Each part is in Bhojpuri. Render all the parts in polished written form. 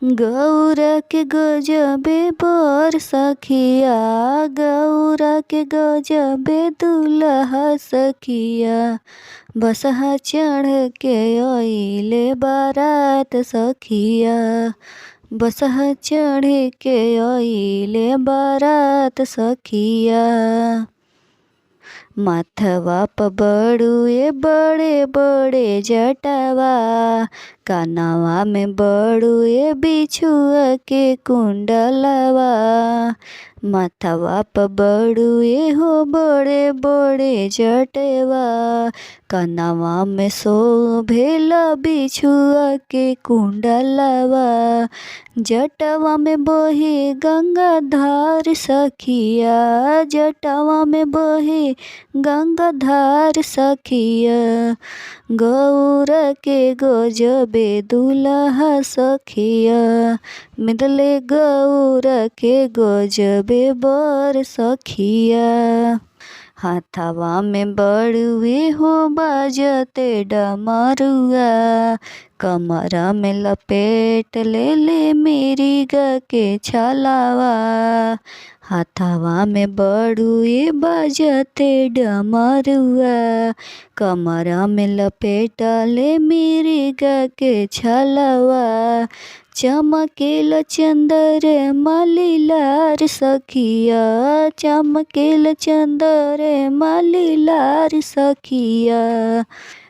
गौरा के गजबे बर सखिया, गौरा के गजबे दुल्हा सखिया। बसहा चढ़ के अइले बारात सखिया, बसहा चढ़ के अइले बारात सखिया। माथवा प बड़ुए बड़े बड़े जटावा, कानवा में बड़ुए बिछुआ के कुंडलवा। माथवा प बड़ुए हो बड़े बड़े जटवा, कानवा में शोभेला बिछुआ के कुंडलवा। जटवा में बहे गंगा धार सखिया, जटवा में बहे गंगा धार सखिया। गौरा के गजबे दुल्हा सखिया, मिलले गौरा के गजबे बर सखिया। हाथवा में बड़ुए हो बाजते डमरुआ, कमरा में लपेट ले मिर्गा के छलावा। हाथवा में बड़ुए बाजते डमरुआ, कमरा में लपेट ले मिर्गा के छलावा। चमकेल चंद्रमा लीलार सखिया, चमकेल चंद्रमा लीलार सखिया।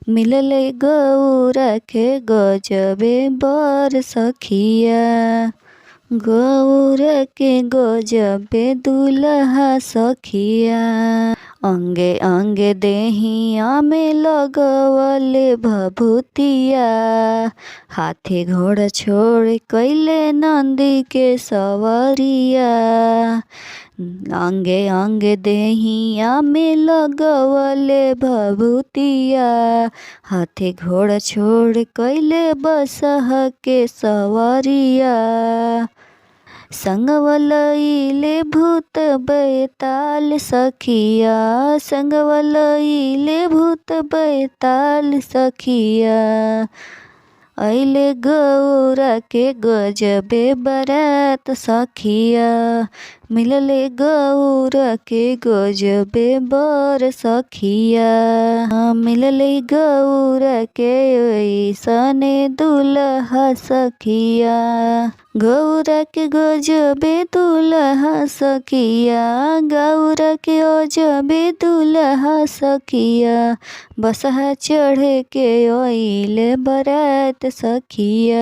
मिलले गौरा के गजबे बर सखिया, गौरा के गजबे दुल्हा सखिया। अंगे अंगे देहिया में लगवले भभूतिया, हाथी घोड़ा छोड़ कैले नंदी के सवरिया। अंगे अंगे देहिया में लगवले भभूतिया, हाथी घोड़ा छोड़ कैले बसहा के सवरिया। संगवलइले भूत बैताल सखिया, संगवलइले भूत बैताल सखिया। अइले गौरा के गजबे बारात सखिया, मिलले गौरा के गजबे बर सखिया। मिलले गौरा के ऐसने दुल्हा सखिया, गौरा के गजबे दुल्हा सखिया, गौरा के अजबे दुल्हा सखिया। बसहा चढ़ के अइले बारात सखिया।